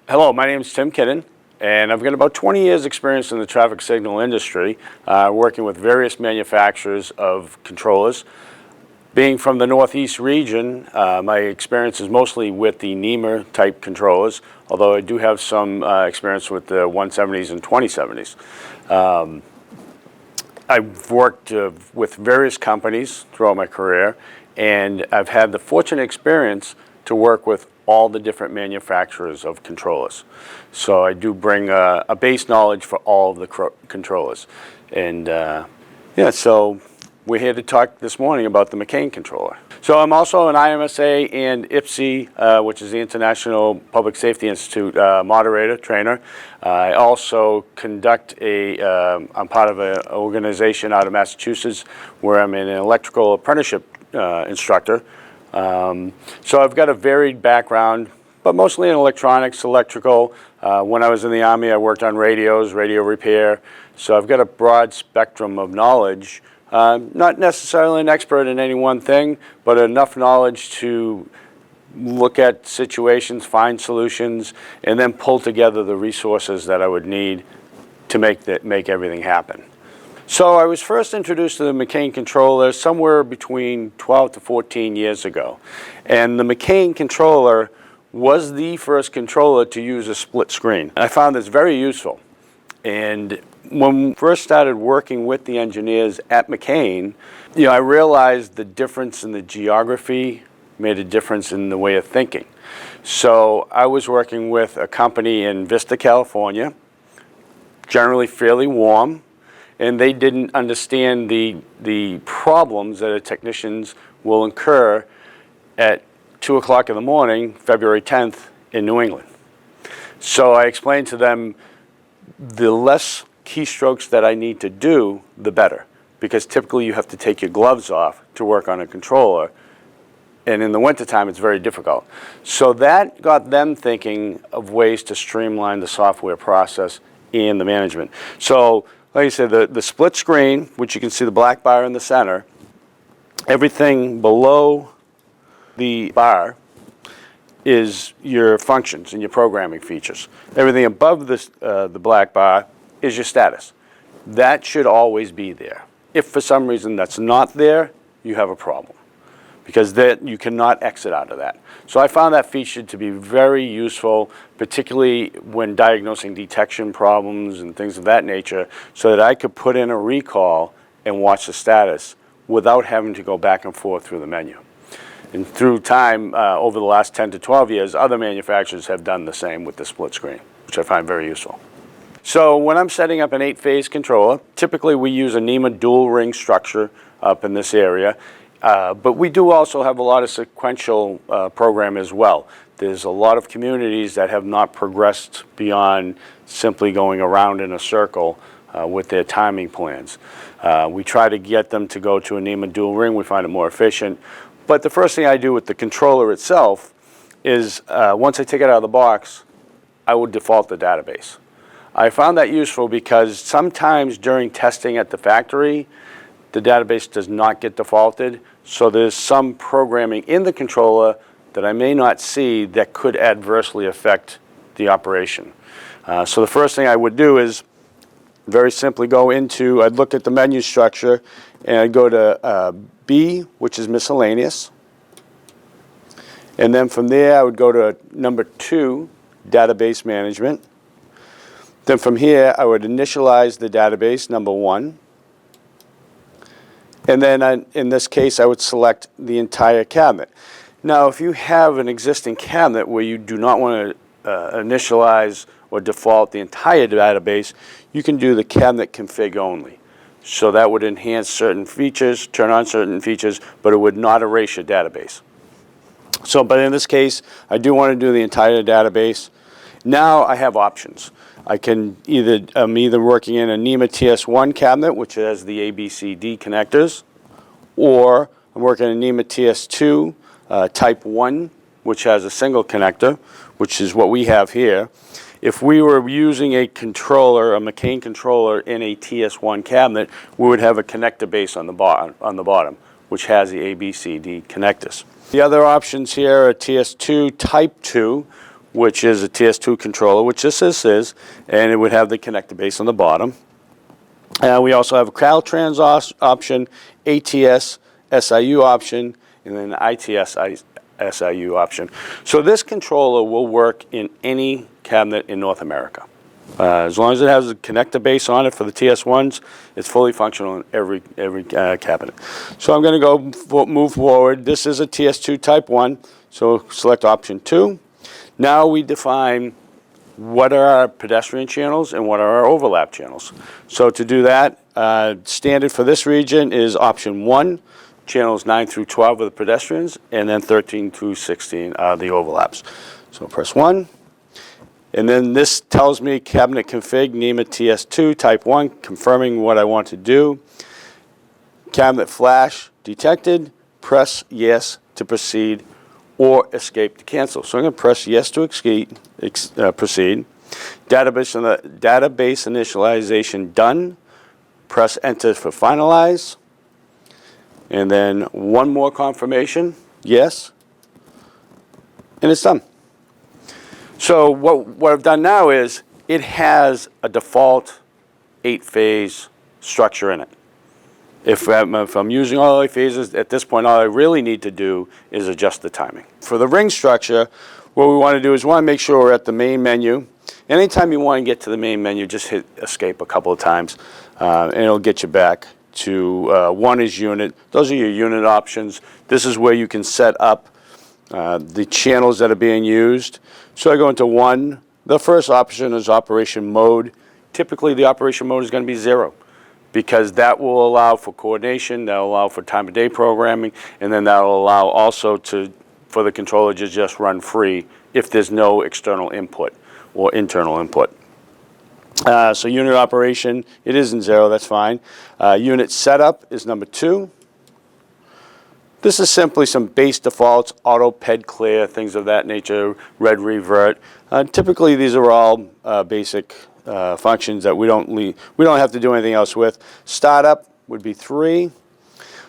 Hello, my name is Tim Kinnon, and I've got about 20 years experience in the traffic signal industry, working with various manufacturers of controllers. Being from the Northeast region, my experience is mostly with the NEMA type controllers, although I do have some experience with the 170s and 2070s. I've worked with various companies throughout my career, and I've had the fortunate experience to work with all the different manufacturers of controllers. So I do bring a base knowledge for all of the controllers. And yeah, so we're here to talk this morning about the McCain controller. So I'm also an IMSA and IPSI, which is the International Public Safety Institute moderator, trainer. I also conduct I'm part of an organization out of Massachusetts where I'm an electrical apprenticeship instructor. So I've got a varied background, but mostly in electronics, electrical. When I was in the Army, I worked on radios, radio repair. So I've got a broad spectrum of knowledge. Not necessarily an expert in any one thing, but enough knowledge to look at situations, find solutions, and then pull together the resources that I would need to make everything happen. So I was first introduced to the McCain controller somewhere between 12 to 14 years ago. And the McCain controller was the first controller to use a split screen. I found this very useful. And when we first started working with the engineers at McCain, I realized the difference in the geography made a difference in the way of thinking. So I was working with a company in Vista, California, generally fairly warm, and they didn't understand the problems that technicians will incur at 2 o'clock in the morning, February 10th, in New England. So I explained to them the less keystrokes that I need to do, the better, because typically you have to take your gloves off to work on a controller, and in the wintertime it's very difficult. So that got them thinking of ways to streamline the software process and the management. So like I said, the split screen, which you can see the black bar in the center, everything below the bar is your functions and your programming features. Everything above this, the black bar is your status. That should always be there. If for some reason that's not there, you have a problem, because you cannot exit out of that. So I found that feature to be very useful, particularly when diagnosing detection problems and things of that nature, so that I could put in a recall and watch the status without having to go back and forth through the menu. And through time, over the last 10 to 12 years, other manufacturers have done the same with the split screen, which I find very useful. So when I'm setting up an 8-phase controller, typically we use a NEMA dual ring structure up in this area. But we do also have a lot of sequential program as well. There's a lot of communities that have not progressed beyond simply going around in a circle with their timing plans. We try to get them to go to a NEMA dual ring. We find it more efficient. But the first thing I do with the controller itself is once I take it out of the box, I would default the database. I found that useful because sometimes during testing at the factory, the database does not get defaulted, so there's some programming in the controller that I may not see that could adversely affect the operation. So the first thing I would do is very simply I'd look at the menu structure, and I'd go to B, which is miscellaneous. And then from there, I would go to number 2, database management. Then from here, I would initialize the database, number 1. And then in this case, I would select the entire cabinet. Now, if you have an existing cabinet where you do not want to initialize or default the entire database, you can do the cabinet config only. So that would enhance certain features, turn on certain features, but it would not erase your database. So, but in this case, I do want to do the entire database. Now I have options. I'm either working in a NEMA TS1 cabinet, which has the ABCD connectors, or I'm working in a NEMA TS2 type 1, which has a single connector, which is what we have here. If we were using a controller, a McCain controller in a TS1 cabinet, we would have a connector base on the bottom, which has the ABCD connectors. The other options here are TS2 type 2, which is a TS2 controller, which this is, and it would have the connector base on the bottom. We also have a Caltrans option, ATS SIU option, and then ITS SIU option. So this controller will work in any cabinet in North America. As long as it has a connector base on it for the TS1s, it's fully functional in every cabinet. So I'm going to go move forward. This is a TS2 Type 1, so select option 2. Now we define what are our pedestrian channels and what are our overlap channels. So to do that, standard for this region is option 1, channels 9 through 12 are the pedestrians, and then 13 through 16 are the overlaps. So press 1. And then this tells me cabinet config, NEMA TS2 Type 1, confirming what I want to do. Cabinet flash detected, press yes to proceed or escape to cancel. So I'm going to press yes to proceed. Database initialization done. Press enter for finalize. And then one more confirmation, yes, and it's done. So what I've done now is it has a default 8-phase structure in it. If I'm using all 8 phases, at this point all I really need to do is adjust the timing. For the ring structure, what we want to do is we want to make sure we're at the main menu. Anytime you want to get to the main menu, just hit escape a couple of times, and it'll get you back to one is unit. Those are your unit options. This is where you can set up the channels that are being used. So I go into 1. The first option is operation mode. Typically the operation mode is going to be 0 because that will allow for coordination, that will allow for time of day programming, and then that will allow also for the controller to just run free if there's no external input or internal input. So unit operation, it is in 0, that's fine. Unit setup is number 2. This is simply some base defaults, auto, ped clear, things of that nature, red revert. Typically these are all basic functions that we don't have to do anything else with. Startup would be 3.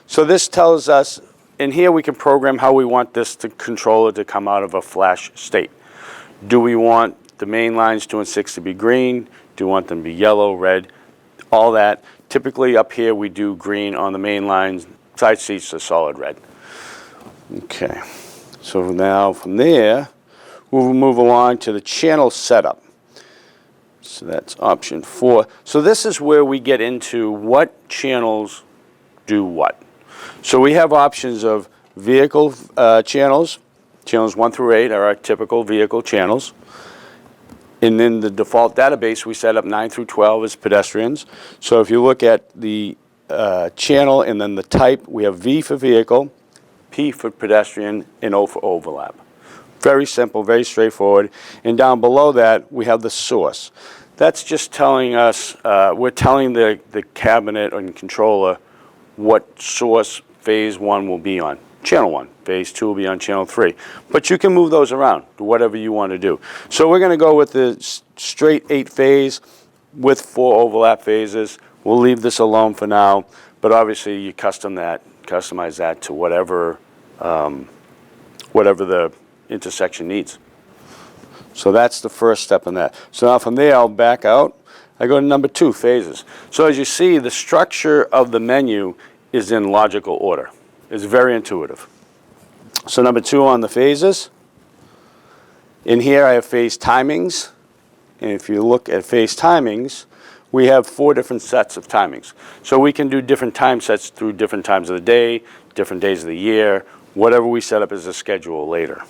So this tells us, in here we can program how we want this controller to come out of a flash state. Do we want the main lines 2 and 6 to be green? Do we want them to be yellow, red, all that? Typically up here we do green on the main lines, side seats are solid red. Okay, so now from there we'll move along to the channel setup. So that's option 4. So this is where we get into what channels do what. So we have options of vehicle channels. Channels 1 through 8 are our typical vehicle channels. And then the default database, we set up 9 through 12 as pedestrians. So if you look at the channel and then the type, we have V for vehicle, P for pedestrian, and O for overlap. Very simple, very straightforward. And down below that, we have the source. That's just telling us, we're telling the cabinet and controller what source phase 1 will be on. Channel 1. Phase 2 will be on channel 3. But you can move those around to whatever you want to do. So we're going to go with the straight 8 phase with 4 overlap phases. We'll leave this alone for now, but obviously you customize that to whatever the intersection needs. So that's the first step in that. So now from there I'll back out. I go to number 2, phases. So as you see, the structure of the menu is in logical order. It's very intuitive. So number 2 on the phases. In here I have phase timings. And if you look at phase timings, we have 4 different sets of timings. So we can do different time sets through different times of the day, different days of the year, whatever we set up as a schedule later.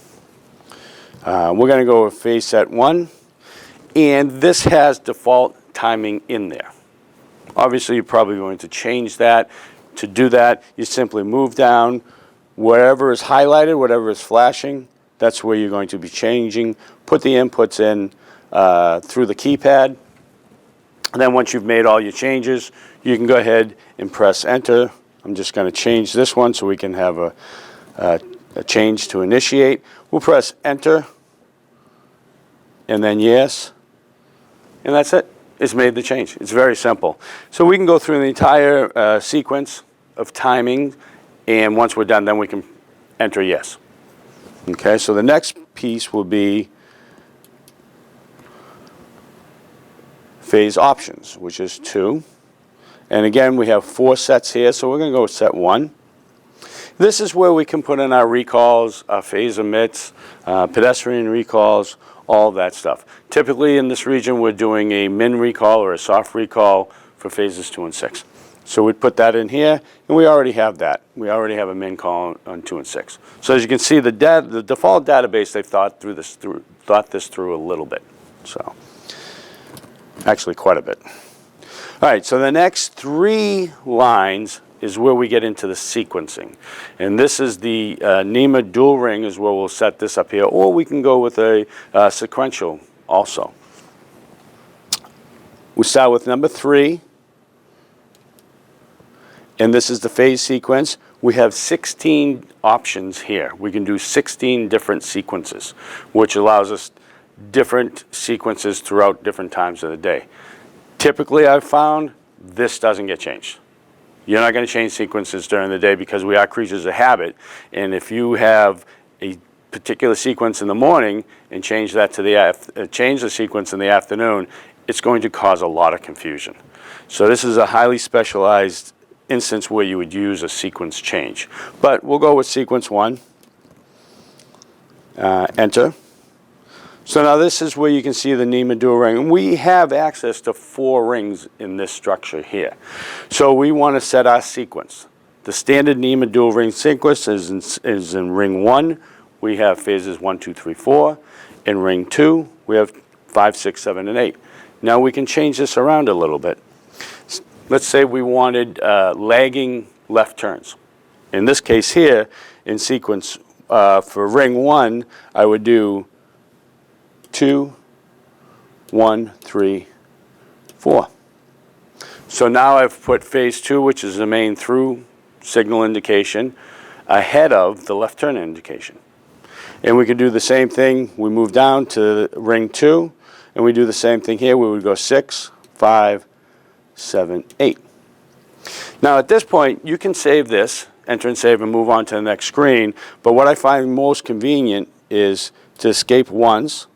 We're going to go with phase set 1. And this has default timing in there. Obviously you're probably going to change that. To do that, you simply move down. Wherever is highlighted, whatever is flashing, that's where you're going to be changing. Put the inputs in through the keypad. And then once you've made all your changes, you can go ahead and press enter. I'm just going to change this one so we can have a change to initiate. We'll press enter, and then yes, and that's it. It's made the change. It's very simple. So we can go through the entire sequence of timing, and once we're done, then we can enter yes. Okay, so the next piece will be phase options, which is 2. And again, we have 4 sets here, so we're going to go with set 1. This is where we can put in our recalls, our phase omits, pedestrian recalls, all that stuff. Typically in this region, we're doing a min recall or a soft recall for phases 2 and 6. So we'd put that in here, and we already have that. We already have a min call on 2 and 6. So as you can see, the default database, they've thought this through a little bit. So actually quite a bit. All right, so the next 3 lines is where we get into the sequencing. And this is the NEMA dual ring is where we'll set this up here, or we can go with a sequential also. We start with number 3, and this is the phase sequence. We have 16 options here. We can do 16 different sequences, which allows us different sequences throughout different times of the day. Typically, I've found this doesn't get changed. You're not going to change sequences during the day because we are creatures of habit. And if you have a particular sequence in the morning and change that to change the sequence in the afternoon, it's going to cause a lot of confusion. So this is a highly specialized instance where you would use a sequence change. But we'll go with sequence 1. Enter. So now this is where you can see the NEMA dual ring. And we have access to 4 rings in this structure here. So we want to set our sequence. The standard NEMA dual ring sequence is in ring 1. We have phases 1, 2, 3, 4. In ring 2, we have 5, 6, 7, and 8. Now we can change this around a little bit. Let's say we wanted lagging left turns. In this case here, in sequence for ring 1, I would do 2, 1, 3, 4. So now I've put phase 2, which is the main through signal indication, ahead of the left turn indication. And we could do the same thing. We move down to ring 2, and we do the same thing here. We would go 6, 5, 7, 8. Now at this point, you can save this, enter and save, and move on to the next screen. But what I find most convenient is to escape once,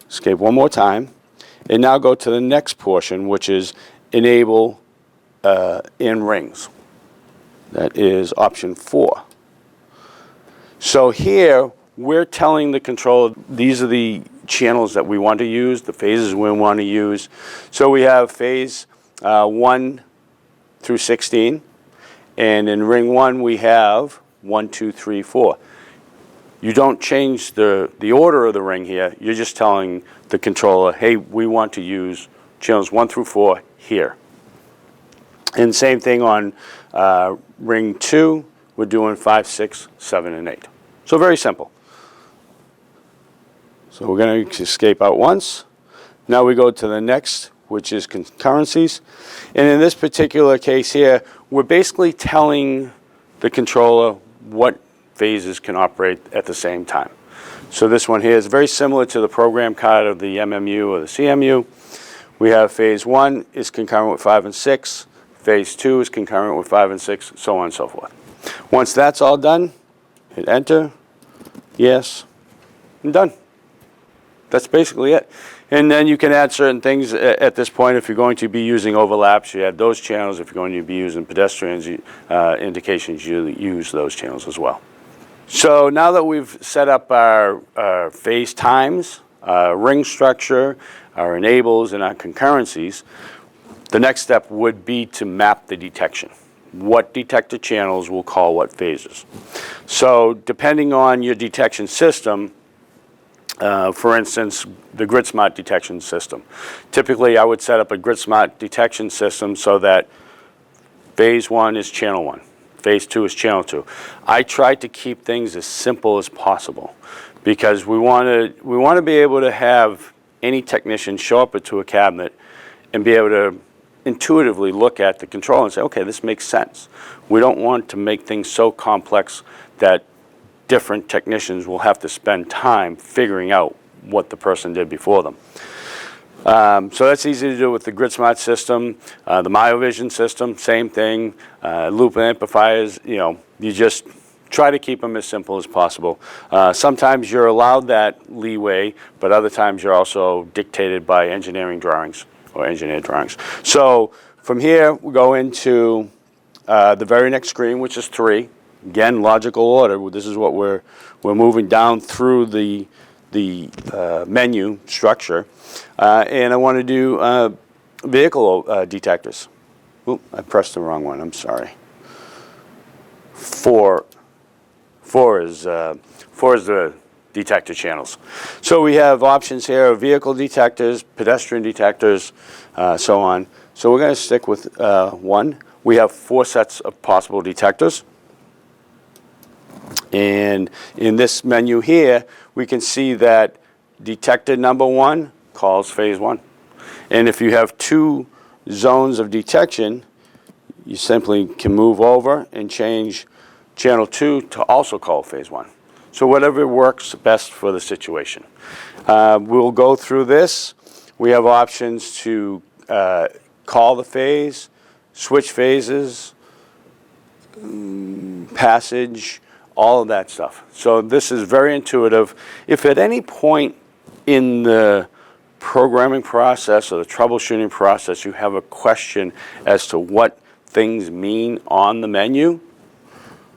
escape one more time, and now go to the next portion, which is enable in rings. That is option 4. So here, we're telling the controller, these are the channels that we want to use, the phases we want to use. So we have phase 1 through 16, and in ring 1 we have 1, 2, 3, 4. You don't change the order of the ring here. You're just telling the controller, hey, we want to use channels 1 through 4 here. And same thing on ring 2, we're doing 5, 6, 7, and 8. So very simple. So we're going to escape out once. Now we go to the next, which is concurrencies. And in this particular case here, we're basically telling the controller what phases can operate at the same time. So this one here is very similar to the program card of the MMU or the CMU. We have phase 1 is concurrent with 5 and 6. Phase 2 is concurrent with 5 and 6, so on and so forth. Once that's all done, hit enter, yes, and done. That's basically it. And then you can add certain things at this point. If you're going to be using overlaps, you add those channels. If you're going to be using pedestrians indications, you use those channels as well. So now that we've set up our phase times, our ring structure, our enables, and our concurrencies, the next step would be to map the detection. What detector channels will call what phases. So depending on your detection system, for instance, the GridSmart detection system. Typically, I would set up a GridSmart detection system so that phase 1 is channel 1. Phase 2 is channel 2. I try to keep things as simple as possible because we want to be able to have any technician show up to a cabinet and be able to intuitively look at the control and say, okay, this makes sense. We don't want to make things so complex that different technicians will have to spend time figuring out what the person did before them. So that's easy to do with the GridSmart system. The MyoVision system, same thing. Loop amplifiers, you just try to keep them as simple as possible. Sometimes you're allowed that leeway, but other times you're also dictated by engineering drawings or engineer drawings. So from here, we go into the very next screen, which is 3. Again, logical order. This is what we're moving down through the menu structure, and I want to do vehicle detectors. Oop, I pressed the wrong one. I'm sorry. 4 is the detector channels. So we have options here: vehicle detectors, pedestrian detectors, so on. So we're going to stick with 1. We have 4 sets of possible detectors. And in this menu here, we can see that detector number 1 calls phase 1. And if you have 2 zones of detection, you simply can move over and change channel 2 to also call phase 1. So whatever works best for the situation. We'll go through this. We have options to call the phase, switch phases, passage, all of that stuff. So this is very intuitive. If at any point in the programming process or the troubleshooting process you have a question as to what things mean on the menu,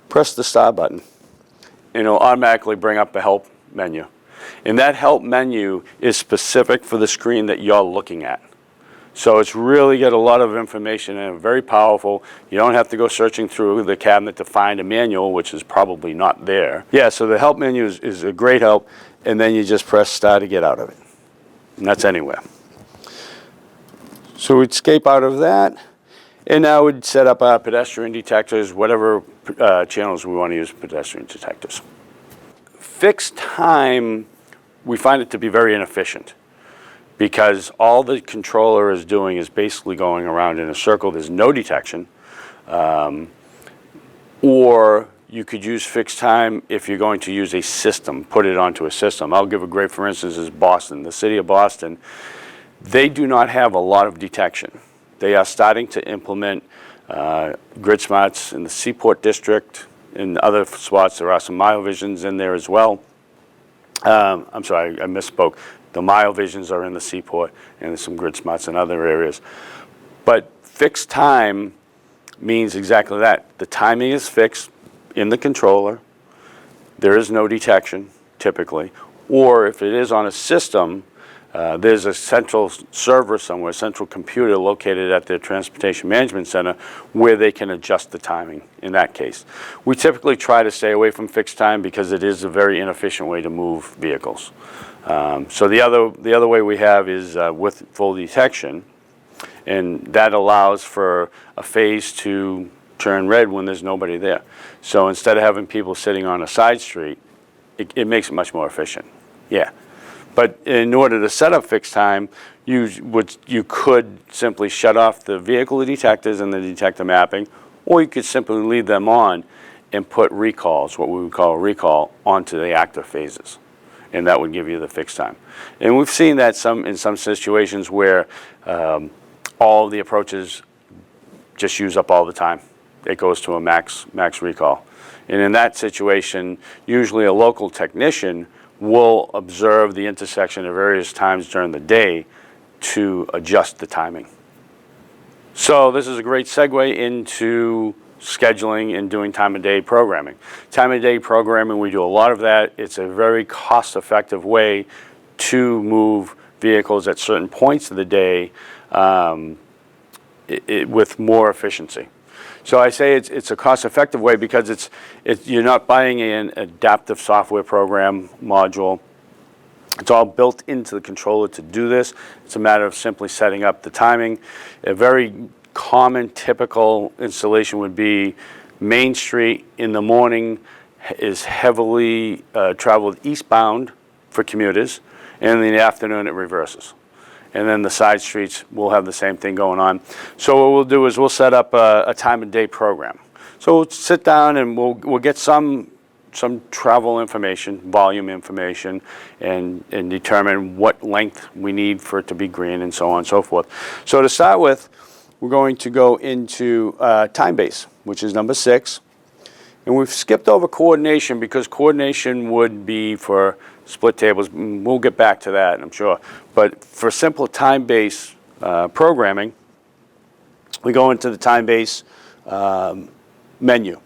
press the star button and it'll automatically bring up a help menu. And that help menu is specific for the screen that you're looking at. So it's really got a lot of information and very powerful. You don't have to go searching through the cabinet to find a manual, which is probably not there. Yeah, so the help menu is a great help, and then you just press start to get out of it. And that's anywhere. So we'd escape out of that, and now we'd set up our pedestrian detectors, whatever channels we want to use for pedestrian detectors. Fixed time, we find it to be very inefficient, because all the controller is doing is basically going around in a circle. There's no detection. Or you could use fixed time if you're going to use a system, put it onto a system. I'll give a great, for instance, is Boston. The city of Boston, they do not have a lot of detection. They are starting to implement grid smarts in the Seaport district. In other spots, there are some mile visions in there as well. I'm sorry, I misspoke. The mile visions are in the Seaport, and there's some grid smarts in other areas. But fixed time means exactly that. The timing is fixed in the controller. There is no detection, typically. Or if it is on a system, there's a central server somewhere, central computer located at their transportation management center where they can adjust the timing in that case. We typically try to stay away from fixed time because it is a very inefficient way to move vehicles. So the other way we have is with full detection, and that allows for a phase to turn red when there's nobody there. So instead of having people sitting on a side street, it makes it much more efficient. Yeah. But in order to set up fixed time, you could simply shut off the vehicle detectors and the detector mapping, or you could simply leave them on and put recalls, what we would call a recall, onto the active phases. And that would give you the fixed time. And we've seen that in some situations where all the approaches just use up all the time. It goes to a max recall. And in that situation, usually a local technician will observe the intersection at various times during the day to adjust the timing. So this is a great segue into scheduling and doing time-of-day programming. Time-of-day programming, we do a lot of that. It's a very cost-effective way to move vehicles at certain points of the day with more efficiency. So I say it's a cost-effective way because you're not buying an adaptive software program module. It's all built into the controller to do this. It's a matter of simply setting up the timing. A very common, typical installation would be Main Street in the morning is heavily traveled eastbound for commuters, and in the afternoon it reverses. And then the side streets will have the same thing going on. So what we'll do is we'll set up a time of day program. So we'll sit down and we'll get some travel information, volume information, and determine what length we need for it to be green and so on and so forth. So to start with, we're going to go into time base, which is number 6. And we've skipped over coordination because coordination would be for split tables. We'll get back to that, I'm sure. But for simple time base programming, we go into the time-based menu.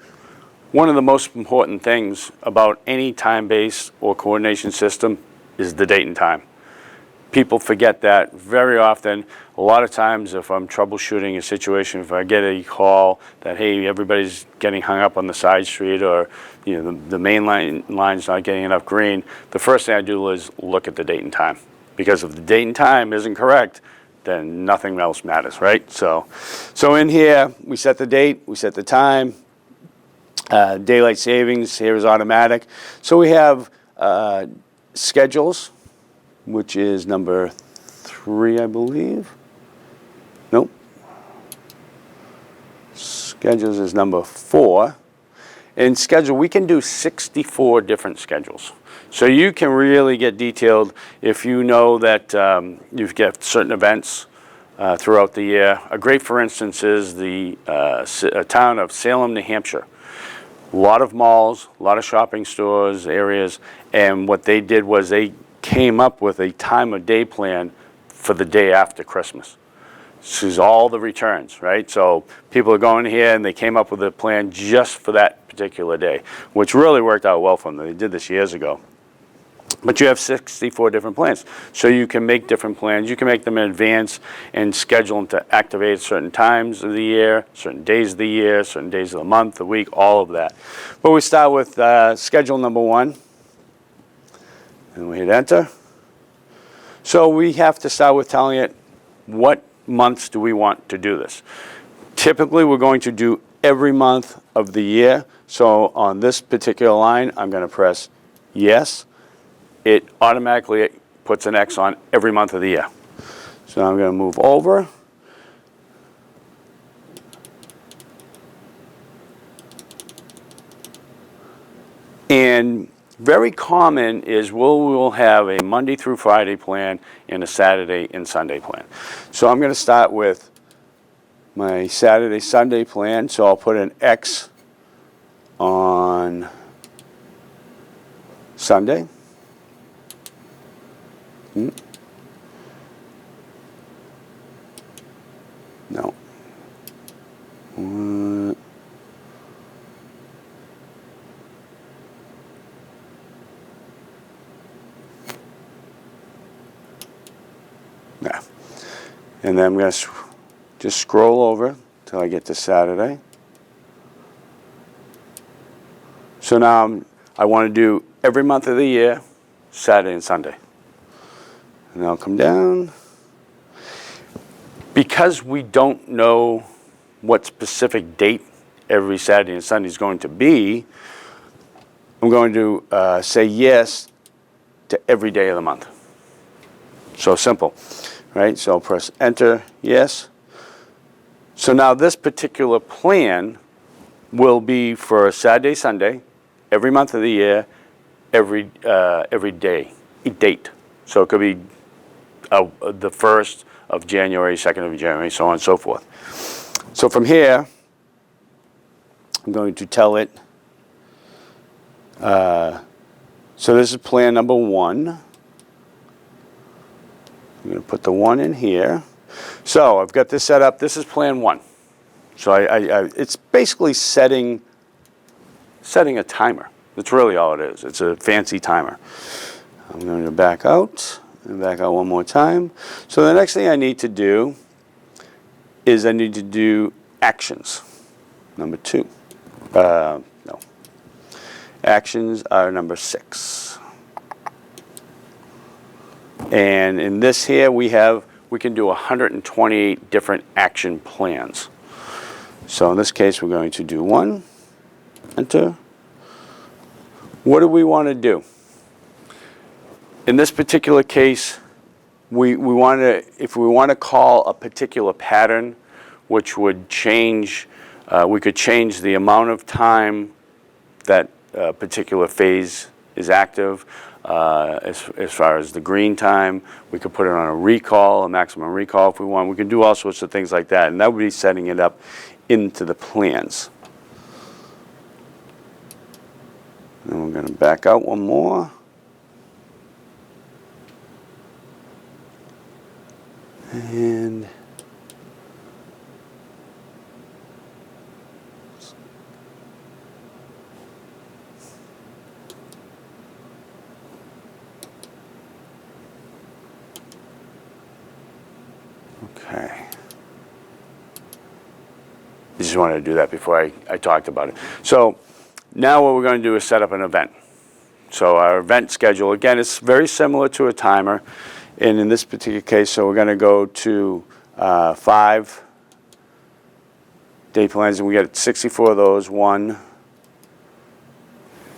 One of the most important things about any time-based or coordination system is the date and time. People forget that very often. A lot of times if I'm troubleshooting a situation, if I get a call that, hey, everybody's getting hung up on the side street, or the main line's not getting enough green, the first thing I do is look at the date and time. Because if the date and time isn't correct, then nothing else matters, right? So in here, we set the date, we set the time. Daylight savings here is automatic. So we have schedules, which is number 3, I believe. Nope. Schedules is number 4. In schedule, we can do 64 different schedules. So you can really get detailed if you know that you've got certain events throughout the year. A great, for instance, is the town of Salem, New Hampshire. A lot of malls, a lot of shopping stores, areas, and what they did was they came up with a time of day plan for the day after Christmas. This is all the returns, right? So people are going here and they came up with a plan just for that particular day, which really worked out well for them. They did this years ago. But you have 64 different plans. So you can make different plans. You can make them in advance and schedule them to activate certain times of the year, certain days of the year, certain days of the month, the week, all of that. But we start with schedule number 1. And we hit enter. So we have to start with telling it what months do we want to do this. Typically we're going to do every month of the year. So on this particular line, I'm going to press yes. It automatically puts an X on every month of the year. So I'm going to move over. And very common is we'll have a Monday through Friday plan and a Saturday and Sunday plan. So I'm going to start with my Saturday, Sunday plan. So I'll put an X on Sunday. No. Yeah. And then I'm going to just scroll over till I get to Saturday. So now I want to do every month of the year, Saturday and Sunday. And I'll come down. Because we don't know what specific date every Saturday and Sunday is going to be, I'm going to say yes to every day of the month. So simple, right? So I'll press enter, yes. So now this particular plan will be for Saturday, Sunday, every month of the year, every day, date. So it could be the 1st of January, 2nd of January, so on and so forth. So from here, I'm going to tell it, so this is plan number 1. I'm going to put the 1 in here. So I've got this set up. This is plan 1. So it's basically setting a timer. That's really all it is. It's a fancy timer. I'm going to back out and back out one more time. So the next thing I need to do is I need to do actions. Number 2. No. Actions are number 6. And in this here we can do 128 different action plans. So in this case we're going to do 1, enter. What do we want to do? In this particular case, if we want to call a particular pattern, which would change, we could change the amount of time that a particular phase is active. As far as the green time, we could put it on a recall, a maximum recall if we want. We can do all sorts of things like that, and that would be setting it up into the plans. And we're going to back out one more. And okay. I just wanted to do that before I talked about it. So now what we're going to do is set up an event. So our event schedule, again, is very similar to a timer. And in this particular case, so we're going to go to 5 day plans, and we get 64 of those, 1.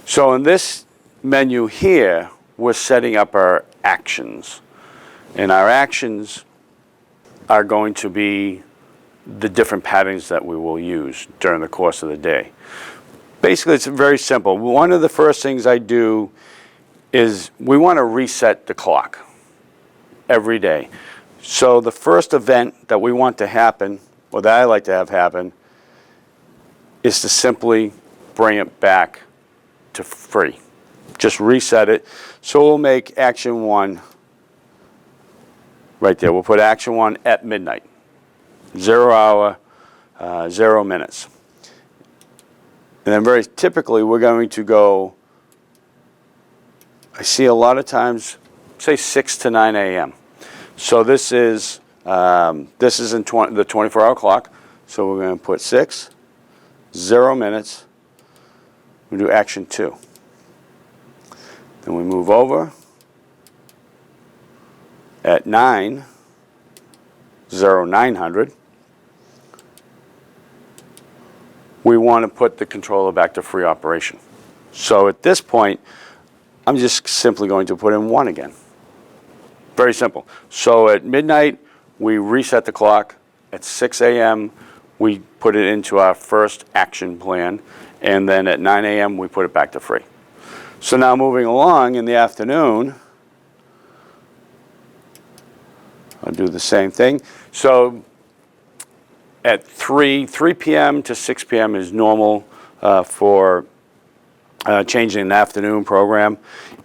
So in this menu here, we're setting up our actions. And our actions are going to be the different patterns that we will use during the course of the day. Basically, it's very simple. One of the first things I do is we want to reset the clock every day. So the first event that we want to happen, or that I like to have happen, is to simply bring it back to free. Just reset it. So we'll make action 1 right there. We'll put action 1 at midnight. 0 hour, 0 minutes. And then very typically we're going to go, I see a lot of times, say 6 to 9 a.m. So this is in the 24-hour clock. So we're going to put 6, 0 minutes. We do action 2. Then we move over at 9, 0900. We want to put the controller back to free operation. So at this point, I'm just simply going to put in 1 again. Very simple. So at midnight, we reset the clock. At 6 a.m., we put it into our first action plan. And then at 9 a.m., we put it back to free. So now moving along in the afternoon, I'll do the same thing. So at 3 p.m. to 6 p.m. is normal for changing an afternoon program.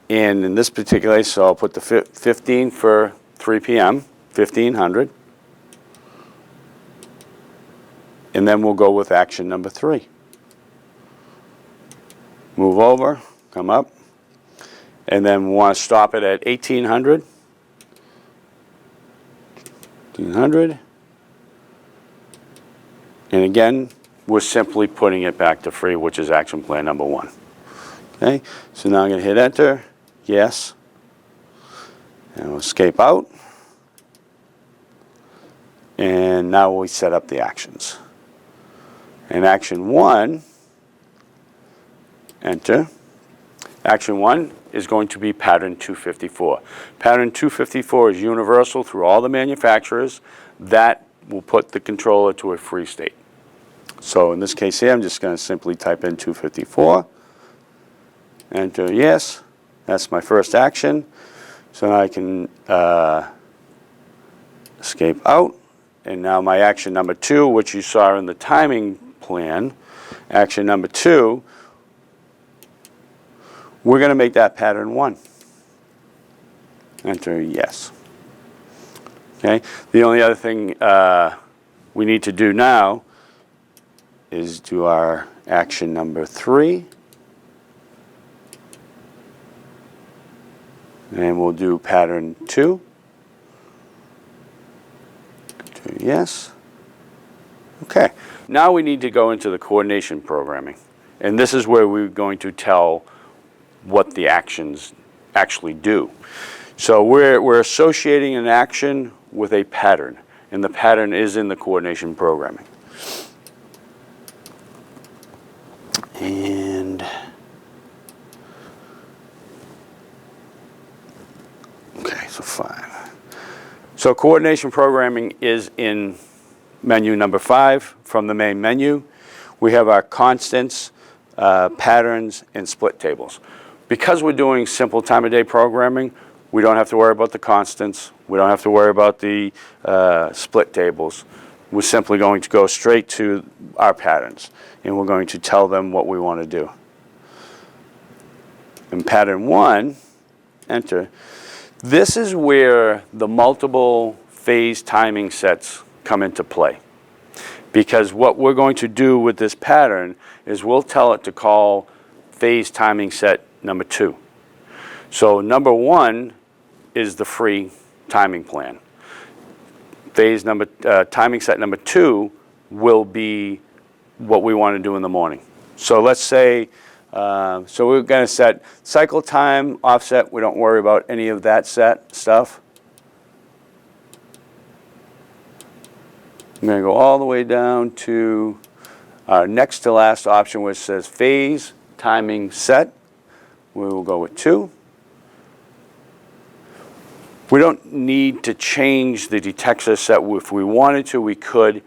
And in this particular case, so I'll put the 15 for 3 p.m., 1500. And then we'll go with action number 3. Move over, come up. And then we want to stop it at 1800. 1800. And again, we're simply putting it back to free, which is action plan number 1. Okay, so now I'm going to hit enter, yes, and we'll escape out. And now we set up the actions. And action 1, enter. Action 1 is going to be pattern 254. Pattern 254 is universal through all the manufacturers. That will put the controller to a free state. So in this case here, I'm just going to simply type in 254. Enter yes. That's my first action. So now I can escape out. And now my action number 2, which you saw in the timing plan, action number 2, we're going to make that pattern 1. Enter yes. Okay. The only other thing we need to do now is do our action number 3. And we'll do pattern 2. Enter yes. Okay. Now we need to go into the coordination programming. And this is where we're going to tell what the actions actually do. So we're associating an action with a pattern, and the pattern is in the coordination programming. And okay, so 5. So coordination programming is in menu number 5 from the main menu. We have our constants, patterns, and split tables. Because we're doing simple time of day programming, we don't have to worry about the constants. We don't have to worry about the split tables. We're simply going to go straight to our patterns, and we're going to tell them what we want to do. In pattern 1, enter. This is where the multiple phase timing sets come into play. Because what we're going to do with this pattern is we'll tell it to call phase timing set number 2. So number 1 is the free timing plan. Timing set number 2 will be what we want to do in the morning. So let's say, so we're going to set cycle time, offset. We don't worry about any of that stuff. I'm going to go all the way down to our next to last option, which says phase timing set. We will go with 2. We don't need to change the detector set. If we wanted to, we could,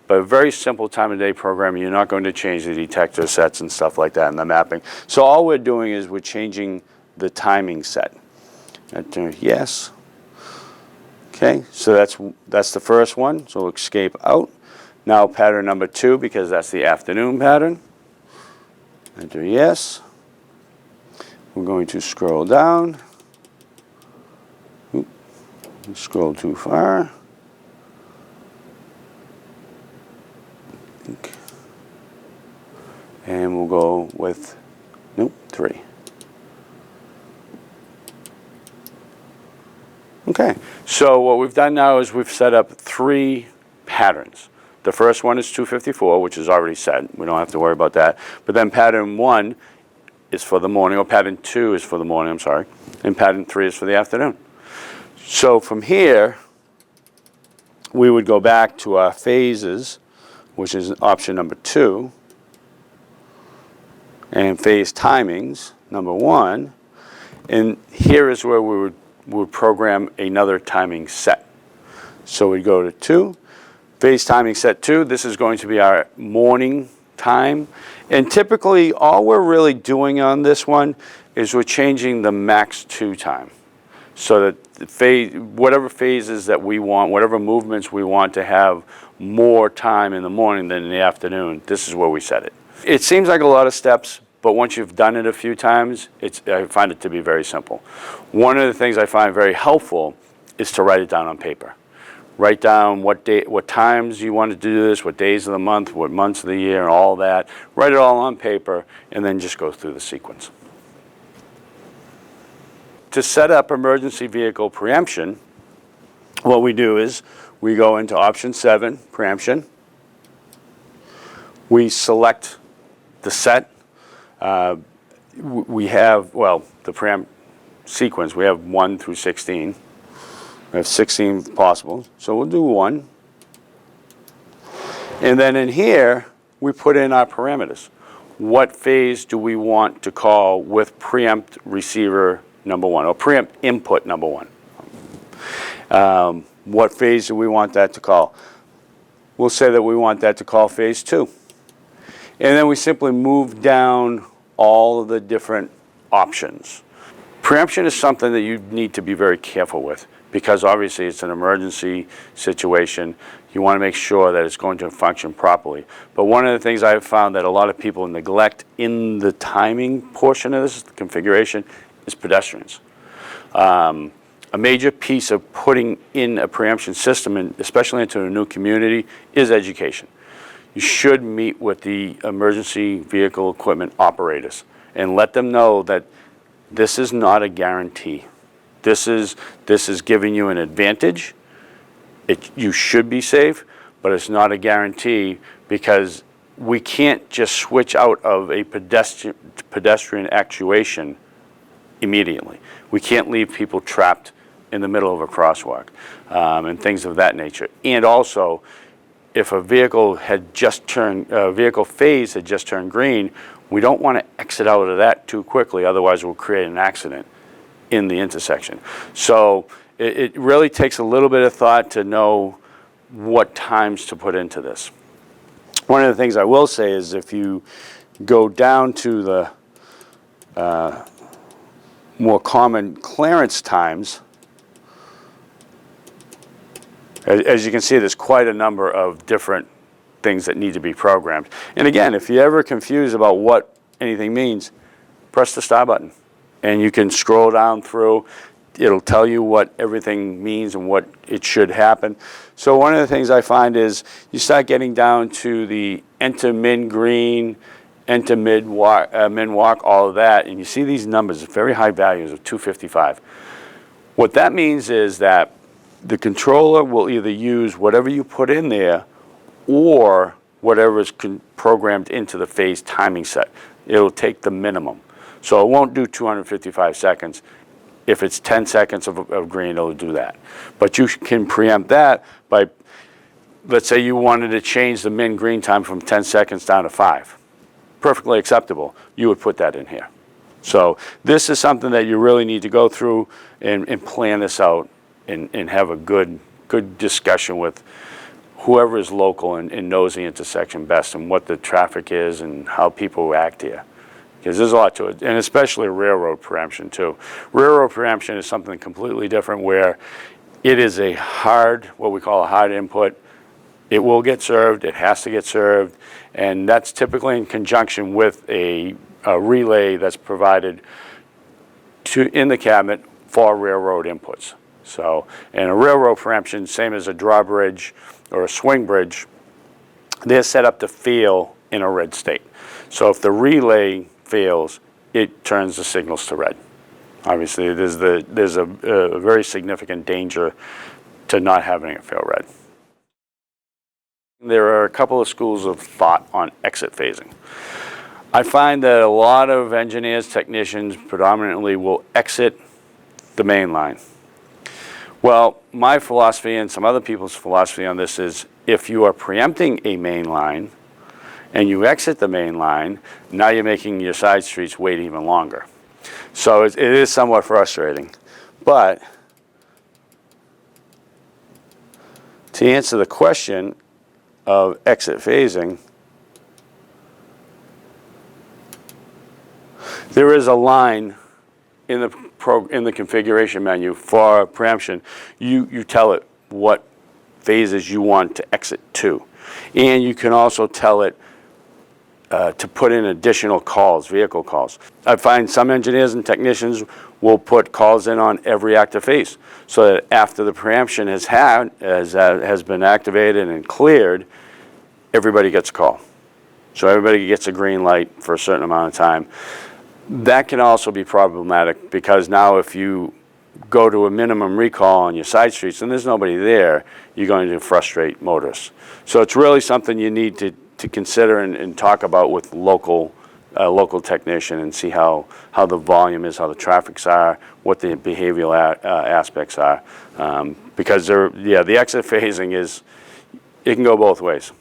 but a very simple time of day programming, you're not going to change the detector sets and stuff like that in the mapping. So all we're doing is we're changing the timing set. Yes. Okay, so that's the first one, so we'll escape out. Now pattern number 2, because that's the afternoon pattern. Enter yes. We're going to scroll down. Scroll too far. And we'll go with, 3. Okay, so what we've done now is we've set up 3 patterns. The first one is 254, which is already set. We don't have to worry about that. But then pattern 1 is for the morning, or pattern 2 is for the morning, I'm sorry. And pattern 3 is for the afternoon. So from here, we would go back to our phases, which is option number 2, and phase timings, number 1. And here is where we would program another timing set. So we'd go to 2, phase timing set 2. This is going to be our morning time. And typically, all we're really doing on this one is we're changing the max 2 time. So that whatever phases that we want, whatever movements we want to have more time in the morning than in the afternoon, this is where we set it. It seems like a lot of steps, but once you've done it a few times, I find it to be very simple. One of the things I find very helpful is to write it down on paper. Write down what times you want to do this, what days of the month, what months of the year, and all that. Write it all on paper, and then just go through the sequence. To set up emergency vehicle preemption, what we do is we go into option 7, preemption. We select the set. We have, the preempt sequence, we have 1 through 16. We have 16 possible, so we'll do 1. And then in here, we put in our parameters. What phase do we want to call with preempt receiver number 1, or preempt input number 1? What phase do we want that to call? We'll say that we want that to call phase 2. And then we simply move down all of the different options. Preemption is something that you need to be very careful with, because obviously it's an emergency situation. You want to make sure that it's going to function properly. But one of the things I've found that a lot of people neglect in the timing portion of this configuration is pedestrians. A major piece of putting in a preemption system, and especially into a new community, is education. You should meet with the emergency vehicle equipment operators and let them know that this is not a guarantee. This is giving you an advantage. You should be safe, but it's not a guarantee, because we can't just switch out of a pedestrian actuation immediately. We can't leave people trapped in the middle of a crosswalk and things of that nature. And also, if a vehicle vehicle phase had just turned green, we don't want to exit out of that too quickly, otherwise we'll create an accident in the intersection. So it really takes a little bit of thought to know what times to put into this. One of the things I will say is if you go down to the more common clearance times, as you can see, there's quite a number of different things that need to be programmed. And again, if you're ever confused about what anything means, press the star button and you can scroll down through. It'll tell you what everything means and what it should happen. So one of the things I find is you start getting down to the enter min green, enter min walk, all of that, and you see these numbers, very high values of 255. What that means is that the controller will either use whatever you put in there or whatever is programmed into the phase timing set. It'll take the minimum. So it won't do 255 seconds. If it's 10 seconds of green, it'll do that. But you can preempt that by, let's say you wanted to change the min green time from 10 seconds down to 5. Perfectly acceptable. You would put that in here. So this is something that you really need to go through and plan this out and have a good discussion with whoever is local and knows the intersection best and what the traffic is and how people act here. Because there's a lot to it, and especially railroad preemption too. Railroad preemption is something completely different where it is a hard, what we call a hard input. It will get served, it has to get served, and that's typically in conjunction with a relay that's provided in the cabinet for railroad inputs. So, and a railroad preemption, same as a drawbridge or a swing bridge, they're set up to fail in a red state. So if the relay fails, it turns the signals to red. Obviously, there's a very significant danger to not having it fail red. There are a couple of schools of thought on exit phasing. I find that a lot of engineers, technicians, predominantly will exit the main line. Well, my philosophy and some other people's philosophy on this is if you are preempting a main line and you exit the main line, now you're making your side streets wait even longer. So it is somewhat frustrating. But to answer the question of exit phasing, there is a line in the configuration menu for preemption. You tell it what phases you want to exit to. And you can also tell it to put in additional calls, vehicle calls. I find some engineers and technicians will put calls in on every active phase so that after the preemption has been activated and cleared, everybody gets a call. So everybody gets a green light for a certain amount of time. That can also be problematic because now if you go to a minimum recall on your side streets and there's nobody there, you're going to frustrate motorists. So it's really something you need to consider and talk about with local technician and see how the volume is, how the traffics are, what the behavioral aspects are. Because the exit phasing it can go both ways.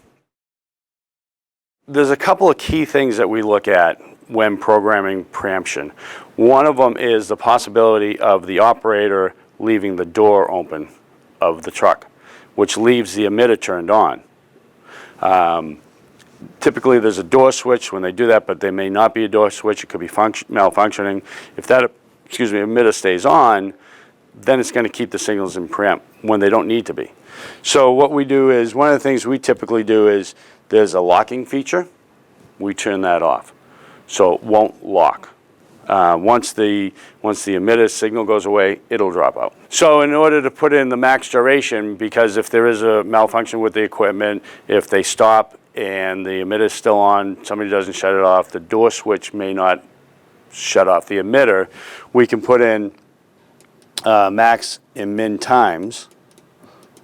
There's a couple of key things that we look at when programming preemption. One of them is the possibility of the operator leaving the door open of the truck, which leaves the emitter turned on. Typically there's a door switch when they do that, but there may not be a door switch. It could be malfunctioning. If that emitter stays on, then it's going to keep the signals in preempt when they don't need to be. So what we do is, one of the things we typically do is there's a locking feature. We turn that off. So it won't lock. Once the emitter signal goes away, it'll drop out. So in order to put in the max duration, because if there is a malfunction with the equipment, if they stop and the emitter is still on, somebody doesn't shut it off, the door switch may not shut off the emitter, we can put in max and min times,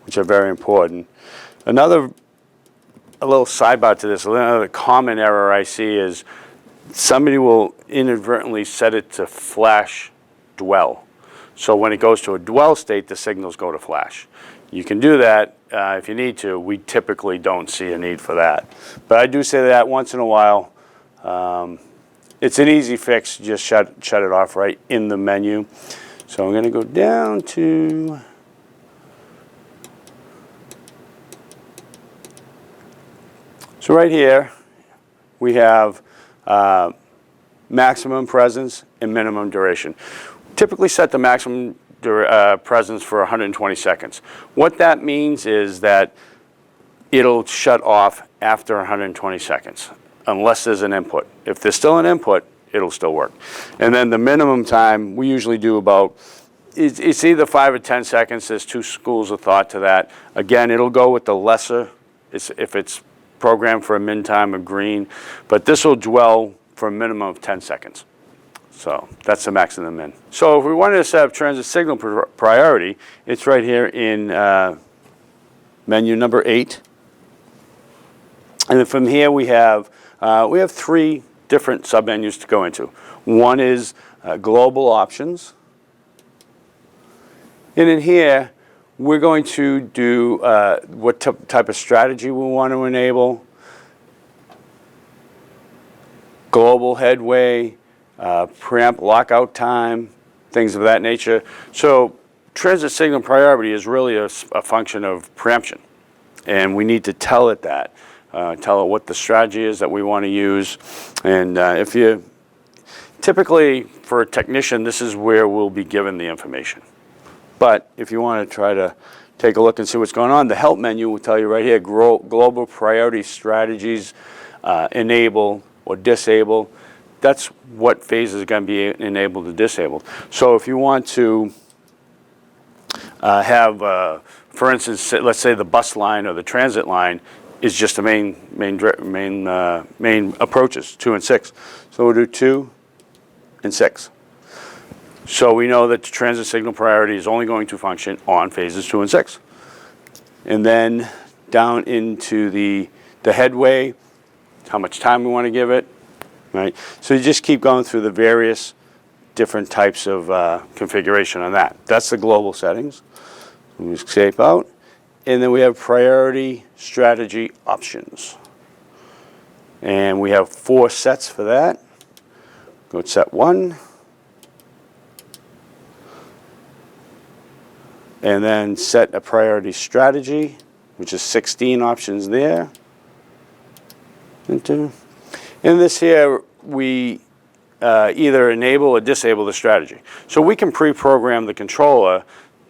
which are very important. A little sidebar to this, another common error I see is somebody will inadvertently set it to flash dwell. So when it goes to a dwell state, the signals go to flash. You can do that if you need to. We typically don't see a need for that. But I do say that once in a while. It's an easy fix, just shut it off right in the menu. So I'm going to go down to so right here we have maximum presence and minimum duration. Typically set the maximum presence for 120 seconds. What that means is that it'll shut off after 120 seconds unless there's an input. If there's still an input, it'll still work. And then the minimum time, we usually do about it's either 5 or 10 seconds. There's two schools of thought to that. Again, it'll go with the lesser if it's programmed for a min time of green, but this will dwell for a minimum of 10 seconds. So that's the max and the min. So if we wanted to set up transit signal priority, it's right here in menu number 8. And then from here we have 3 different submenus to go into. One is global options. And in here, we're going to do what type of strategy we want to enable, global headway, preempt lockout time, things of that nature. So transit signal priority is really a function of preemption. And we need to tell it that. Tell it what the strategy is that we want to use. And typically for a technician, this is where we'll be given the information. But if you want to try to take a look and see what's going on, the help menu will tell you right here, global priority strategies, enable or disable. That's what phase is going to be enabled or disabled. So if you want to have, for instance, let's say the bus line or the transit line is just the main approaches, 2 and 6. So we'll do 2 and 6. So we know that the transit signal priority is only going to function on phases 2 and 6. And then down into the headway, how much time we want to give it, right? So you just keep going through the various different types of configuration on that. That's the global settings. We escape out. And then we have priority strategy options. And we have 4 sets for that. Go to set 1. And then set a priority strategy, which is 16 options there. In this here, we either enable or disable the strategy. So we can pre-program the controller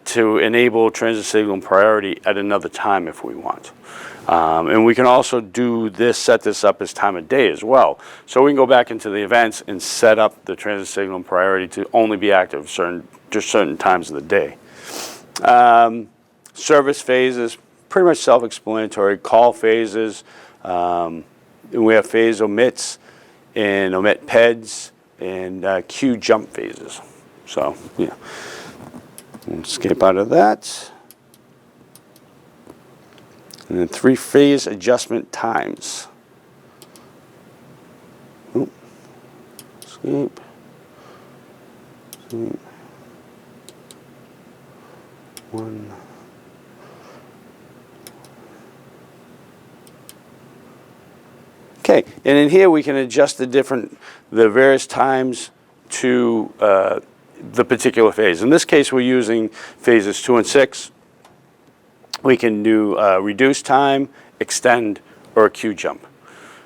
to enable transit signal priority at another time if we want. And we can also set this up as time of day as well. So we can go back into the events and set up the transit signal priority to only be active just certain times of the day. Service phases, pretty much self-explanatory. Call phases, and we have phase omits and omit PEDs and queue jump phases. So, yeah. We'll escape out of that. And then 3 phase adjustment times. Ooh. Escape. Escape. 1. Okay, and in here we can adjust the various times to the particular phase. In this case, we're using phases 2 and 6. We can do reduce time, extend, or a queue jump.